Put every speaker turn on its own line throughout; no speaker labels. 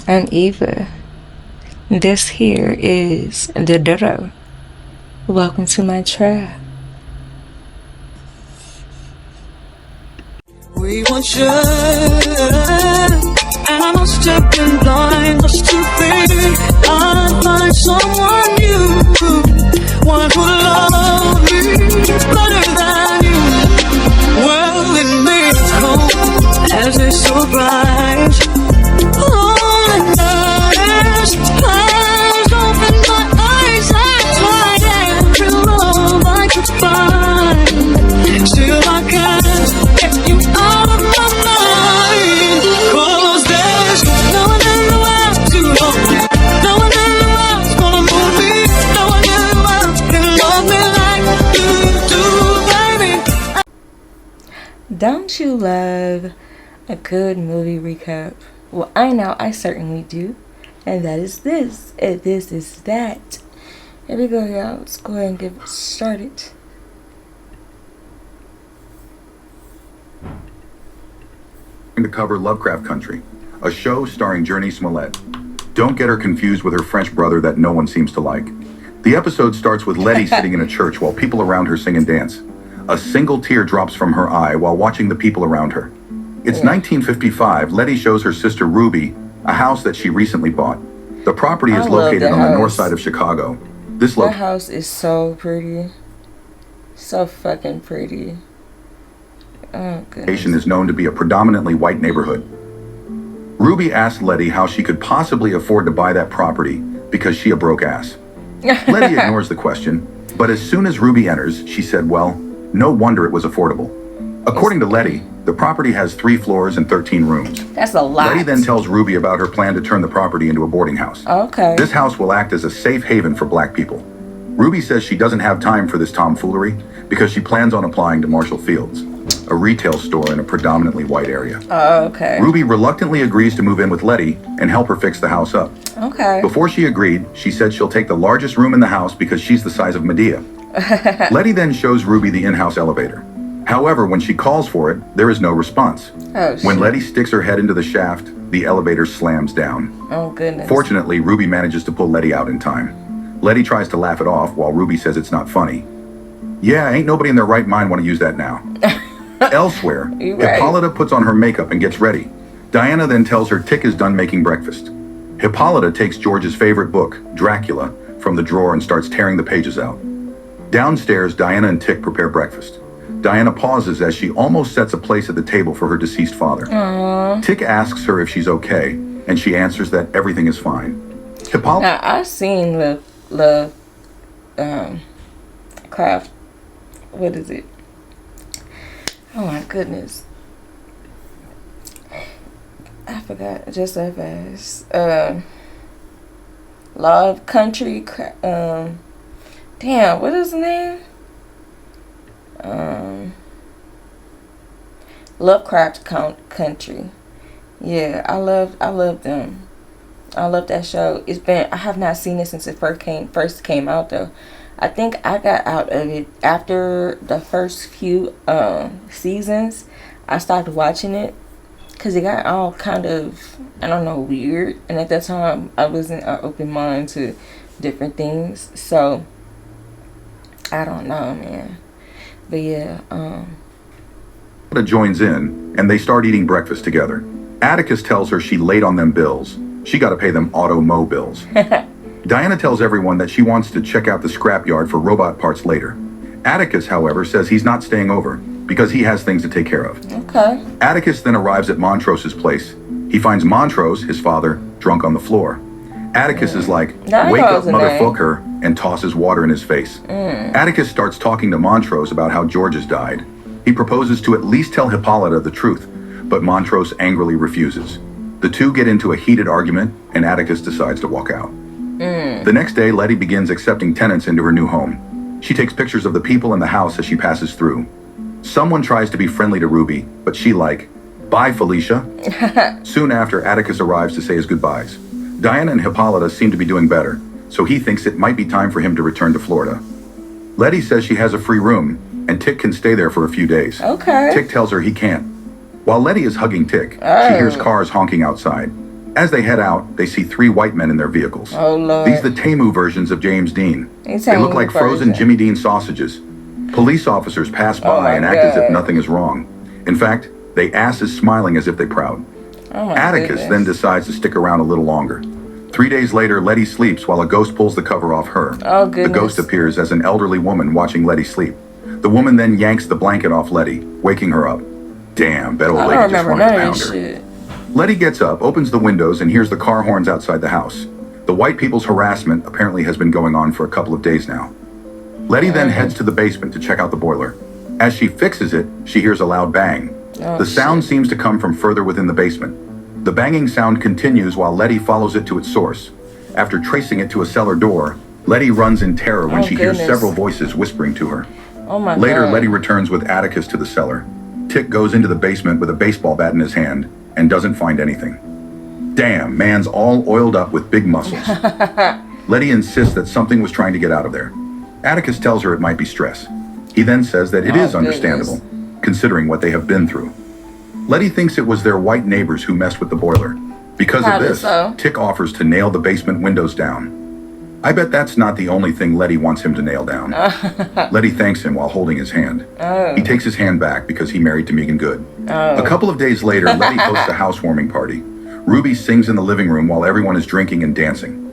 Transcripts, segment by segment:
I'm Eva. This here is the Dodo. Welcome to my tribe.
We were sure, and I must have been blind just to think I'd find someone new, one who loved me better than you. Well, it made us cold as they so bright. Lonely nights, eyes open, my eyes are wide. Every love I could find, still I can't get you out of my mind. 'Cause there's no one in the world to hold me, no one in the world's gonna move me, no one in the world can love me like you do, baby.
Don't you love a good movie recap? Well, I know I certainly do. And that is this. And this is that. Here we go, y'all. Let's go ahead and get started.
To cover Lovecraft Country, a show starring Journey Smollett. Don't get her confused with her French brother that no one seems to like. The episode starts with Letty sitting in a church while people around her sing and dance. A single tear drops from her eye while watching the people around her. It's 1955. Letty shows her sister Ruby a house that she recently bought. The property is located on the north side of Chicago.
That house is so pretty. So fucking pretty. Oh, goodness.
Location is known to be a predominantly white neighborhood. Ruby asked Letty how she could possibly afford to buy that property because she a broke ass. Letty ignores the question, but as soon as Ruby enters, she said, well, no wonder it was affordable. According to Letty, the property has 3 floors and 13 rooms.
That's a lot.
Letty then tells Ruby about her plan to turn the property into a boarding house.
Okay.
This house will act as a safe haven for black people. Ruby says she doesn't have time for this tomfoolery because she plans on applying to Marshall Fields, a retail store in a predominantly white area.
Okay.
Ruby reluctantly agrees to move in with Letty and help her fix the house up.
Okay.
Before she agreed, she said she'll take the largest room in the house because she's the size of Medea. Letty then shows Ruby the in-house elevator. However, when she calls for it, there is no response.
Oh, shit.
When Letty sticks her head into the shaft, the elevator slams down.
Oh, goodness.
Fortunately, Ruby manages to pull Letty out in time. Letty tries to laugh it off while Ruby says it's not funny. Yeah, ain't nobody in their right mind want to use that now. Elsewhere,
Right.
Hippolyta puts on her makeup and gets ready. Diana then tells her Tick is done making breakfast. Hippolyta takes George's favorite book, Dracula, from the drawer and starts tearing the pages out. Downstairs, Diana and Tick prepare breakfast. Diana pauses as she almost sets a place at the table for her deceased father.
Aww.
Tick asks her if she's okay, and she answers that everything is fine. Hippolyta...
Now, I've seen Lovecraft. What is it? Oh my goodness. I forgot just that fast. Love Country. Damn, what is the name? Lovecraft Country. Yeah, I love them. I love that show. I have not seen it since it first came out though. I think I got out of it after the first few seasons. I stopped watching it because it got all kind of, I don't know, weird. And at that time, I wasn't an open mind to different things. So, I don't know, man. But yeah,
joins in, and they start eating breakfast together. Atticus tells her she late on them bills. She got to pay them auto-mo bills. Diana tells everyone that she wants to check out the scrapyard for robot parts later. Atticus, however, says he's not staying over because he has things to take care of.
okay.
Atticus then arrives at Montrose's place. He finds Montrose, his father, drunk on the floor. Atticus is like,
That
wake up,
knows a name.
motherfucker, and tosses water in his face. Atticus starts talking to Montrose about how George has died. He proposes to at least tell Hippolyta the truth, but Montrose angrily refuses. The two get into a heated argument, and Atticus decides to walk out. The next day, Letty begins accepting tenants into her new home. She takes pictures of the people in the house as she passes through. Someone tries to be friendly to Ruby, but she like, bye, Felicia. Soon after, Atticus arrives to say his goodbyes. Diana and Hippolyta seem to be doing better, so he thinks it might be time for him to return to Florida. Letty says she has a free room, and Tick can stay there for a few days.
Okay.
Tick tells her he can't. While Letty is hugging Tick, she hears cars honking outside. As they head out, they see 3 white men in their vehicles.
Oh, Lord.
These are the Temu versions of James Dean. They look like frozen Jimmy Dean sausages. Police officers pass by and act as if nothing is wrong. In fact, they ass is smiling as if they're proud. Atticus then decides to stick around a little longer. 3 days later, Letty sleeps while a ghost pulls the cover off her.
Oh, goodness.
The ghost appears as an elderly woman watching Letty sleep. The woman then yanks the blanket off Letty, waking her up. Damn, that old lady just wanted to pound her. Letty gets up, opens the windows, and hears the car horns outside the house. The white people's harassment apparently has been going on for a couple of days now. Letty then heads to the basement to check out the boiler. As she fixes it, she hears a loud bang. The sound seems to come from further within the basement. The banging sound continues while Letty follows it to its source. After tracing it to a cellar door, Letty runs in terror when she hears several voices whispering to her. Later, Letty returns with Atticus to the cellar. Tick goes into the basement with a baseball bat in his hand and doesn't find anything. Damn, man's all oiled up with big muscles. Letty insists that something was trying to get out of there. Atticus tells her it might be stress. He then says that it is understandable, considering what they have been through. Letty thinks it was their white neighbors who messed with the boiler. Because of this, Tick offers to nail the basement windows down. I bet that's not the only thing Letty wants him to nail down. Letty thanks him while holding his hand. He takes his hand back because he married to Megan Good. A couple of days later, Letty hosts a housewarming party. Ruby sings in the living room while everyone is drinking and dancing.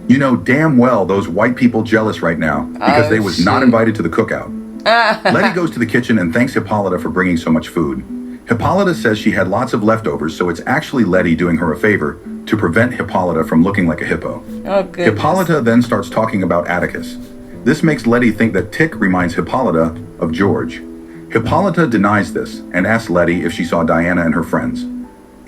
You know damn well those white people jealous right now because they was not invited to the cookout. Letty goes to the kitchen and thanks Hippolyta for bringing so much food. Hippolyta says she had lots of leftovers, so it's actually Letty doing her a favor to prevent Hippolyta from looking like a hippo. Hippolyta then starts talking about Atticus. This makes Letty think that Tick reminds Hippolyta of George. Hippolyta denies this and asks Letty if she saw Diana and her friends.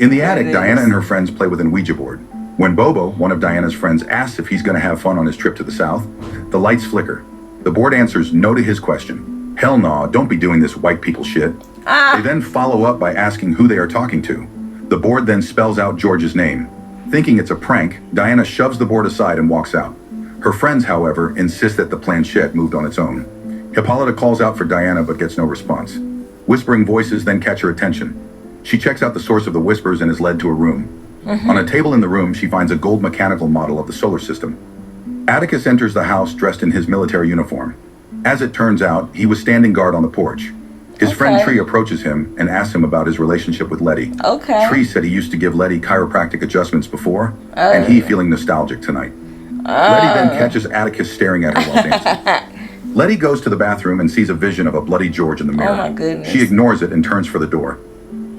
In the attic, Diana and her friends play with an Ouija board. When Bobo, one of Diana's friends, asks if he's going to have fun on his trip to the south, the lights flicker. The board answers no to his question. Hell nah, don't be doing this white people shit. They then follow up by asking who they are talking to. The board then spells out George's name. Thinking it's a prank, Diana shoves the board aside and walks out. Her friends, however, insist that the planchette moved on its own. Hippolyta calls out for Diana but gets no response. Whispering voices then catch her attention. She checks out the source of the whispers and is led to a room. On a table in the room, she finds a gold mechanical model of the solar system. Atticus enters the house dressed in his military uniform. As it turns out, he was standing guard on the porch. His friend Tree approaches him and asks him about his relationship with Letty. Tree said he used to give Letty chiropractic adjustments before, and he feeling nostalgic tonight. Letty then catches Atticus staring at her while dancing. Letty goes to the bathroom and sees a vision of a bloody George in the mirror. She ignores it and turns for the door.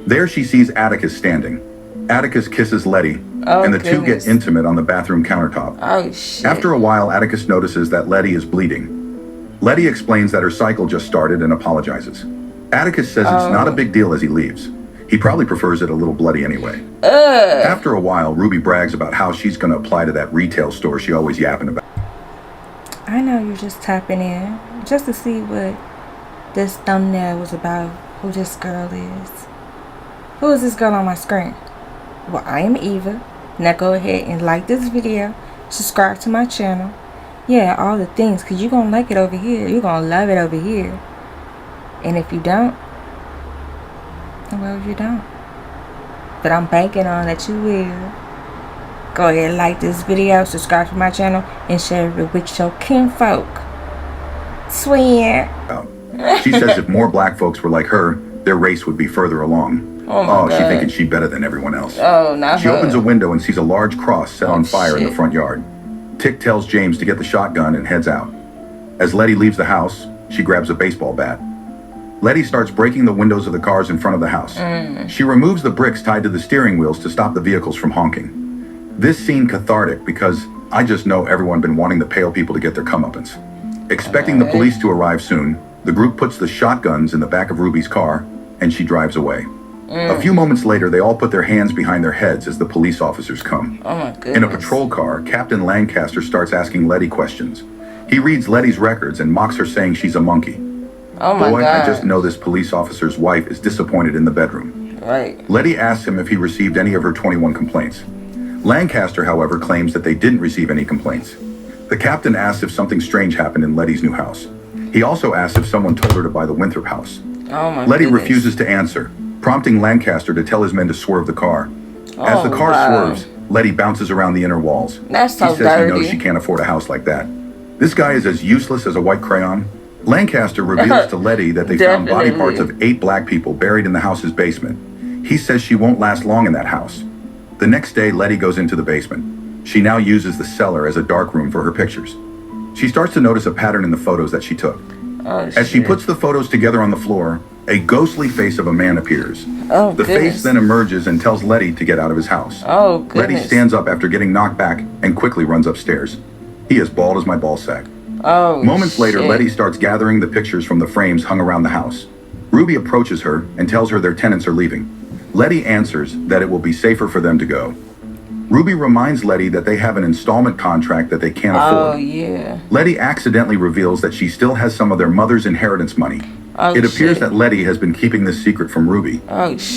There she sees Atticus standing. Atticus kisses Letty, and the two get intimate on the bathroom countertop. After a while, Atticus notices that Letty is bleeding. Letty explains that her cycle just started and apologizes. Atticus says it's not a big deal as he leaves. He probably prefers it a little bloody anyway. After a while, Ruby brags about how she's going to apply to that retail store she always yapping about.
I know you're just tapping in just to see what this thumbnail was about, who this girl is. Who is this girl on my screen? Well, I am Eva. Now go ahead and like this video, subscribe to my channel. Yeah, all the things, because you're going to like it over here. You're going to love it over here. And if you don't, well, you don't. But I'm banking on that you will. Go ahead and like this video, subscribe to my channel, and share it with your kinfolk. Swear.
She says if more black folks were like her, their race would be further along. Oh, she thinking she better than everyone else. She opens a window and sees a large cross set on fire in the front yard. Tick tells James to get the shotgun and heads out. As Letty leaves the house, she grabs a baseball bat. Letty starts breaking the windows of the cars in front of the house. She removes the bricks tied to the steering wheels to stop the vehicles from honking. This scene cathartic because I just know everyone been wanting the pale people to get their comeuppance. Expecting the police to arrive soon, the group puts the shotguns in the back of Ruby's car and she drives away. A few moments later, they all put their hands behind their heads as the police officers come. In a patrol car, Captain Lancaster starts asking Letty questions. He reads Letty's records and mocks her saying she's a monkey. Boy, I just know this police officer's wife is disappointed in the bedroom. Letty asks him if he received any of her 21 complaints. Lancaster, however, claims that they didn't receive any complaints. The captain asks if something strange happened in Letty's new house. He also asks if someone told her to buy the Winthrop house. Letty refuses to answer, prompting Lancaster to tell his men to swerve the car. As the car swerves, Letty bounces around the inner walls.
That's so
he says
dirty.
he knows she can't afford a house like that. This guy is as useless as a white crayon. Lancaster reveals to Letty that they found body parts of 8 black people buried in the house's basement. He says she won't last long in that house. The next day, Letty goes into the basement. She now uses the cellar as a dark room for her pictures. She starts to notice a pattern in the photos that she took. As she puts the photos together on the floor, a ghostly face of a man appears. The face then emerges and tells Letty to get out of his house. Letty stands up after getting knocked back and quickly runs upstairs. He is bald as my ballsack. Moments later, Letty starts gathering the pictures from the frames hung around the house. Ruby approaches her and tells her their tenants are leaving. Letty answers that it will be safer for them to go. Ruby reminds Letty that they have an installment contract that they can't afford. Letty accidentally reveals that she still has some of their mother's inheritance money. It appears that Letty has been keeping this secret from Ruby.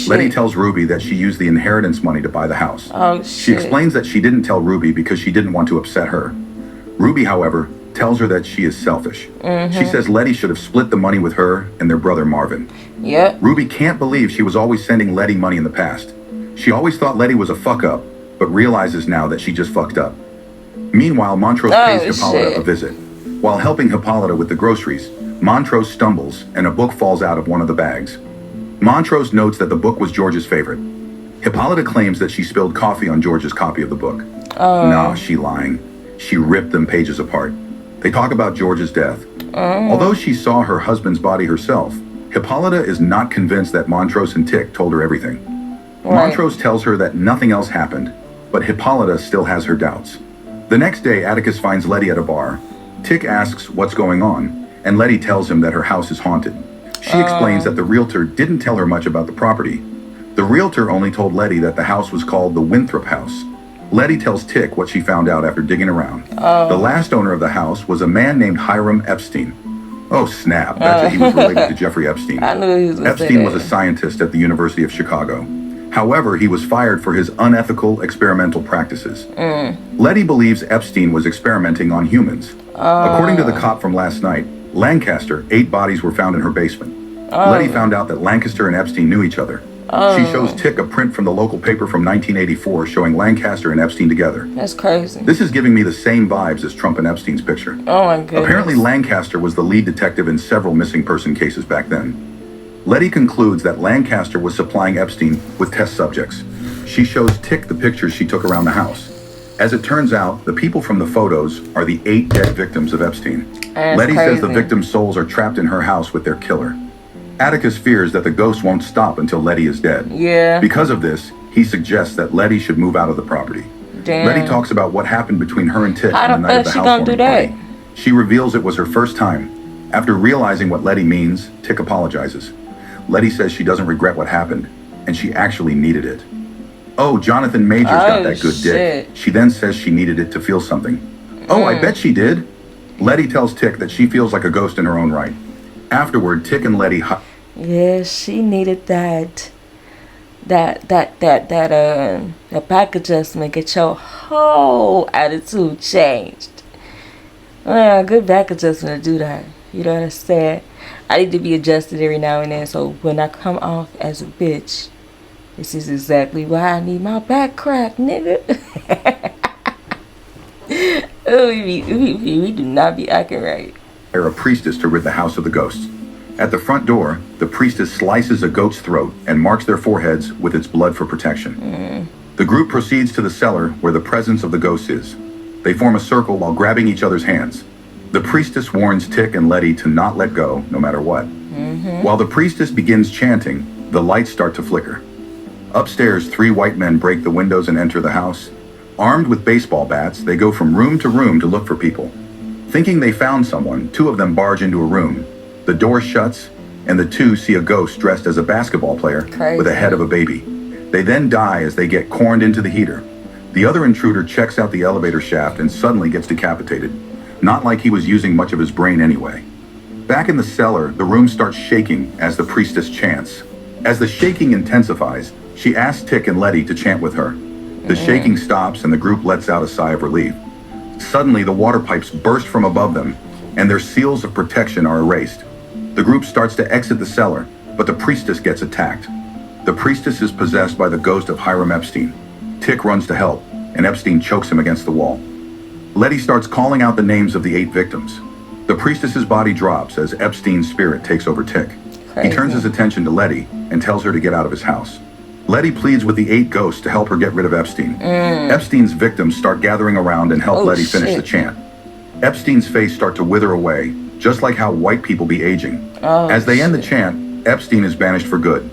Letty tells Ruby that she used the inheritance money to buy the house. She explains that she didn't tell Ruby because she didn't want to upset her. Ruby, however, tells her that she is selfish. She says Letty should have split the money with her and their brother Marvin. Ruby can't believe she was always sending Letty money in the past. She always thought Letty was a fuck-up, but realizes now that she just fucked up. Meanwhile, Montrose pays Hippolyta a visit. While helping Hippolyta with the groceries, Montrose stumbles and a book falls out of one of the bags. Montrose notes that the book was George's favorite. Hippolyta claims that she spilled coffee on George's copy of the book. No, she lying. She ripped them pages apart. They talk about George's death. Although she saw her husband's body herself, Hippolyta is not convinced that Montrose and Tick told her everything. Montrose tells her that nothing else happened, but Hippolyta still has her doubts. The next day, Atticus finds Letty at a bar. Tick asks what's going on, and Letty tells him that her house is haunted. She explains that the realtor didn't tell her much about the property. The realtor only told Letty that the house was called the Winthrop House. Letty tells Tick what she found out after digging around. The last owner of the house was a man named Hiram Epstein. Oh snap, that's it, he was related to Jeffrey Epstein.
I knew he was
Epstein was a scientist at the University of Chicago. However, he was fired for his unethical experimental practices. Letty believes Epstein was experimenting on humans. According to the cop from last night, Lancaster, 8 bodies were found in her basement. Letty found out that Lancaster and Epstein knew each other. She shows Tick a print from the local paper from 1984 showing Lancaster and Epstein together.
That's crazy.
This is giving me the same vibes as Trump and Epstein's picture.
Oh my goodness.
Apparently Lancaster was the lead detective in several missing person cases back then. Letty concludes that Lancaster was supplying Epstein with test subjects. She shows Tick the pictures she took around the house. As it turns out, the people from the photos are the 8 dead victims of Epstein. Letty says the victims' souls are trapped in her house with their killer. Atticus fears that the ghost won't stop until Letty is dead. Because of this, he suggests that Letty should move out of the property. Letty talks about what happened between her and Tick on the night of the housewarming party. She reveals it was her first time. After realizing what Letty means, Tick apologizes. Letty says she doesn't regret what happened, and she actually needed it. Oh, Jonathan Majors got that good dick. She then says she needed it to feel something. Oh, I bet she did. Letty tells Tick that she feels like a ghost in her own right. Afterward, Tick and Letty...
she needed that back adjustment, get your whole attitude changed. Good back adjustment to do that. You know what I'm saying? I need to be adjusted every now and then, so when I come off as a bitch, this is exactly why I need my back crack, nigga. we do not be acting right.
A priestess to rid the house of the ghosts. At the front door, the priestess slices a goat's throat and marks their foreheads with its blood for protection. The group proceeds to the cellar where the presence of the ghost is. They form a circle while grabbing each other's hands. The priestess warns Tick and Letty to not let go, no matter what. While the priestess begins chanting, the lights start to flicker. Upstairs, 3 white men break the windows and enter the house. Armed with baseball bats, they go from room to room to look for people. Thinking they found someone, 2 of them barge into a room. The door shuts, and the 2 see a ghost dressed as a basketball player with a head of a baby. They then die as they get corned into the heater. The other intruder checks out the elevator shaft and suddenly gets decapitated. Not like he was using much of his brain anyway. Back in the cellar, the room starts shaking as the priestess chants. As the shaking intensifies, she asks Tick and Letty to chant with her. The shaking stops and the group lets out a sigh of relief. Suddenly, the water pipes burst from above them, and their seals of protection are erased. The group starts to exit the cellar, but the priestess gets attacked. The priestess is possessed by the ghost of Hiram Epstein. Tick runs to help. and Epstein chokes him against the wall. Letty starts calling out the names of the 8 victims. The priestess's body drops as Epstein's spirit takes over Tick.
Crazy.
He turns his attention to Letty and tells her to get out of his house. Letty pleads with the 8 ghosts to help her get rid of Epstein. Epstein's victims start gathering around and help Letty finish the chant. Epstein's face starts to wither away, just like how white people be aging. As they end the chant, Epstein is banished for good.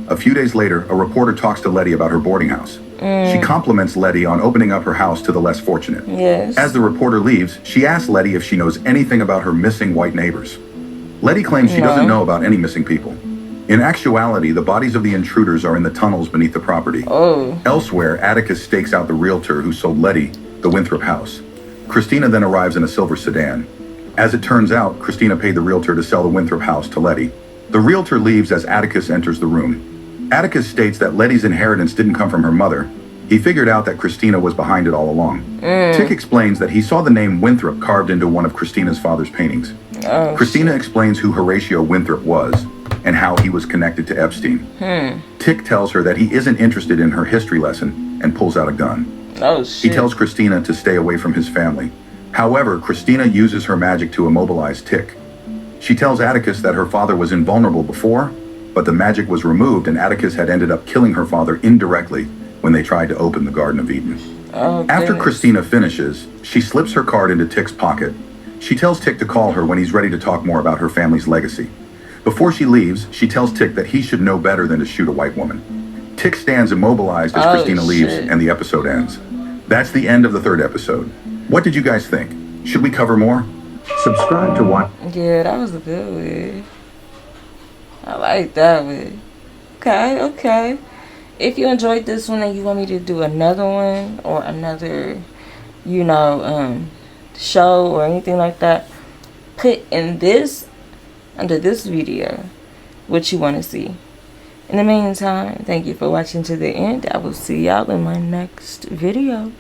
A few days later, a reporter talks to Letty about her boarding house. She compliments Letty on opening up her house to the less fortunate.
Yes.
As the reporter leaves, she asks Letty if she knows anything about her missing white neighbors. Letty claims she doesn't know about any missing people. In actuality, the bodies of the intruders are in the tunnels beneath the property. Elsewhere, Atticus stakes out the realtor who sold Letty the Winthrop house. Christina then arrives in a silver sedan. As it turns out, Christina paid the realtor to sell the Winthrop house to Letty. The realtor leaves as Atticus enters the room. Atticus states that Letty's inheritance didn't come from her mother. He figured out that Christina was behind it all along. Tick explains that he saw the name Winthrop carved into one of Christina's father's paintings. Christina explains who Horatio Winthrop was and how he was connected to Epstein. Tick tells her that he isn't interested in her history lesson and pulls out a gun. He tells Christina to stay away from his family. However, Christina uses her magic to immobilize Tick. She tells Atticus that her father was invulnerable before, but the magic was removed and Atticus had ended up killing her father indirectly when they tried to open the Garden of Eden. After Christina finishes, she slips her card into Tick's pocket. She tells Tick to call her when he's ready to talk more about her family's legacy. Before she leaves, she tells Tick that he should know better than to shoot a white woman. Tick stands immobilized as Christina leaves and the episode ends. That's the end of the 3rd episode. What did you guys think? Should we cover more? Subscribe to watch.
Yeah, that was a good one. I like that one. Okay. If you enjoyed this one and you want me to do another one or another, show or anything like that, put in this, under this video, what you want to see. In the meantime, thank you for watching to the end. I will see y'all in my next video.